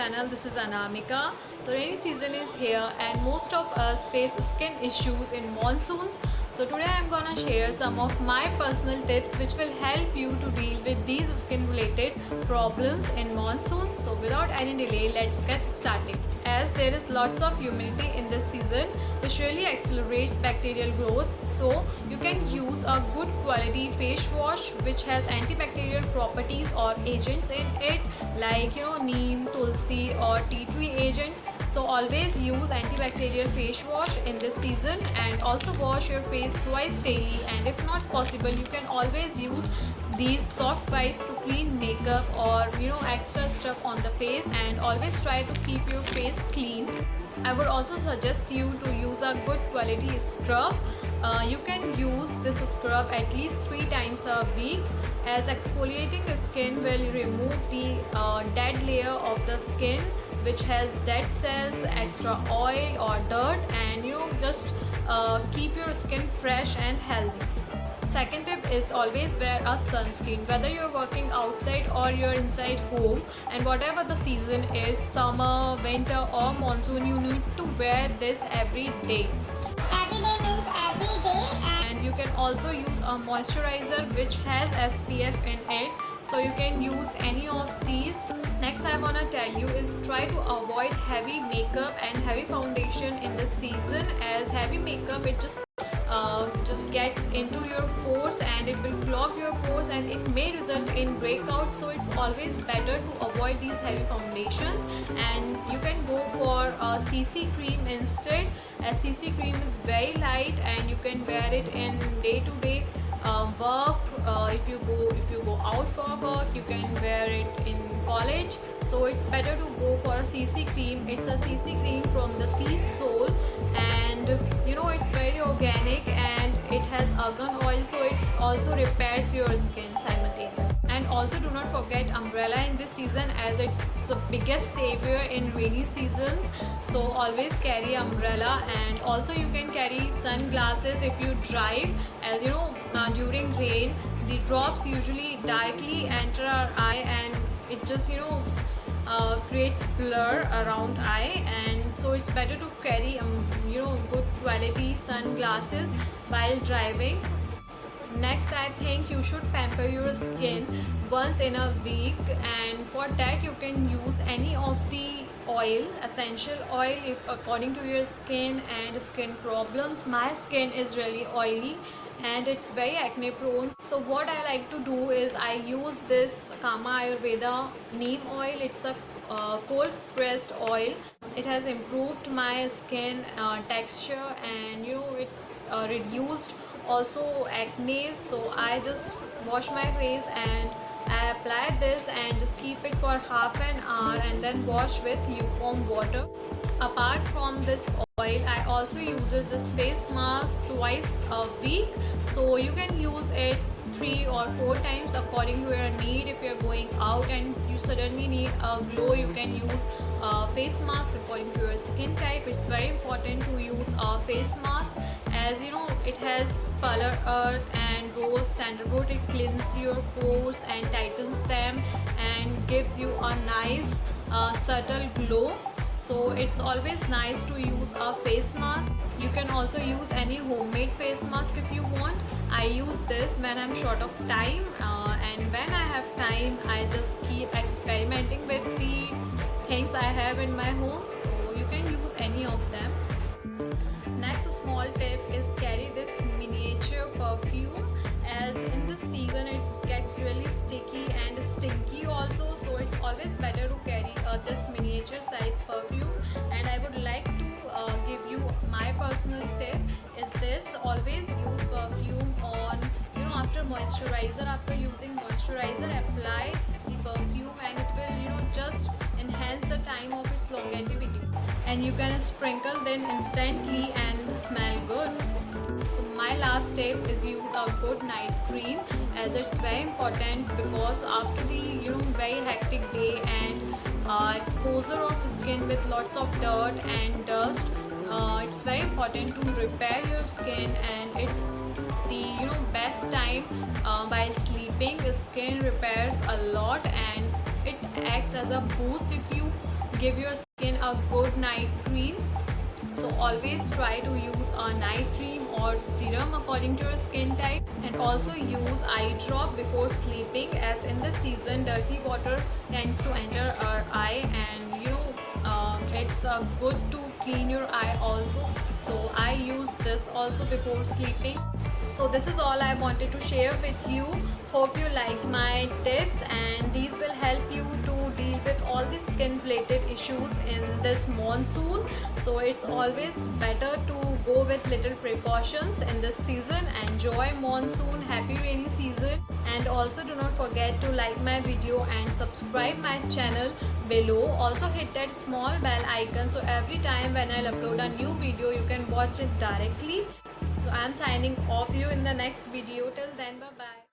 channel. This is Anamika. So rainy season is here and most of us face skin issues in monsoons. So today I'm gonna share some of my personal tips which will help you to deal with these skin related problems in monsoons. So without any delay, let's get started. As there is lots of humidity in this season which really accelerates bacterial growth, so you can use a good quality face wash which has antibacterial properties or agents in it, like neem, tulsi or tea tree agent. So always use antibacterial face wash in this season, and also wash your face twice daily, and if not possible you can always use these soft wipes to clean makeup or extra stuff on the face, and always try to keep your face clean. I would also suggest you to use a good quality scrub. You can use this scrub at least 3 times a week, as exfoliating the skin will remove the dead layer of the skin which has dead cells, extra oil or dirt, and just keep your skin fresh and healthy. Second tip is always wear a sunscreen, whether you're working outside or you're inside home, and whatever the season is, summer, winter or monsoon, you need to wear this every day. Every day means every day. And you can also use a moisturizer which has SPF in it, so you can use any of these. Next I want to tell you is try to avoid heavy makeup and heavy foundation in this season, as heavy makeup it just gets into your pores and it will clog your pores and it may result in breakout. So it's always better to avoid these heavy foundations, and you can go for a CC cream instead, as CC cream is very light and you can wear it in day-to-day work. If you go out for work, you can wear it in college. So it's better to go for a CC cream. It's a CC cream from the Sea Soul, and it's very organic and it has argan oil, so it also repairs your skin simultaneously. And also do not forget umbrella in this season, as it's the biggest savior in rainy season. So always carry umbrella, and also you can carry sunglasses if you drive, as during rain the drops usually directly enter our eye and it just creates blur around eye, and so it's better to carry good quality sunglasses while driving. Next, I think you should pamper your skin once in a week, and for that you can use any of the oil, essential oil, if according to your skin and skin problems. My skin is really oily and it's very acne prone, so what I like to do is I use this Kama Ayurveda neem oil. It's a cold pressed oil. It has improved my skin texture, and it reduced also acne. So I just wash my face and I apply this and just keep it for half an hour and then wash with lukewarm water. Apart from this oil, I also use this face mask twice a week, so you can use it 3 or 4 times according to your need. If you're going out and you suddenly need a glow, you can use a face mask according to your skin type. It's very important to use a face mask, as it has color earth and rose sandalwood. It cleans your pores and tightens them and gives you a nice subtle glow. So it's always nice to use a face mask. You can also use any homemade face mask if you want. I use this when I'm short of time, and when I have time I just keep experimenting with the things I have in my home, so you can use any of them. Next small tip is carry this miniature perfume, as in this season it gets really sticky and stinky also, so it's always better to carry this miniature size perfume. And I would like to give you my personal tip is this: always use perfume on after moisturizer. After using moisturizer, apply the perfume and it will just enhance the time of its longevity, and you can sprinkle then instantly and smell good. So my last tip is use a good night cream, as it's very important, because after the very hectic day and exposure of skin with lots of dirt and dust, it's very important to repair your skin, and it's the best time while sleeping. The skin repairs a lot and it acts as a boost. If you give your skin a good night cream. So always try to use a night cream or serum according to your skin type, and also use eye drop before sleeping, as in the season dirty water tends to enter our eye, and it's good to clean your eye also. So I use this also before sleeping. So this is all I wanted to share with you. Hope you liked my tips, and these will help you to deal with all the skin related issues in this monsoon. So it's always better to go with little precautions in this season. Enjoy monsoon, happy rainy season, and also do not forget to like my video and subscribe my channel below. Also hit that small bell icon, so every time when I'll upload a new video you can watch it directly. So I'm signing off. See you in the next video. Till then, bye bye.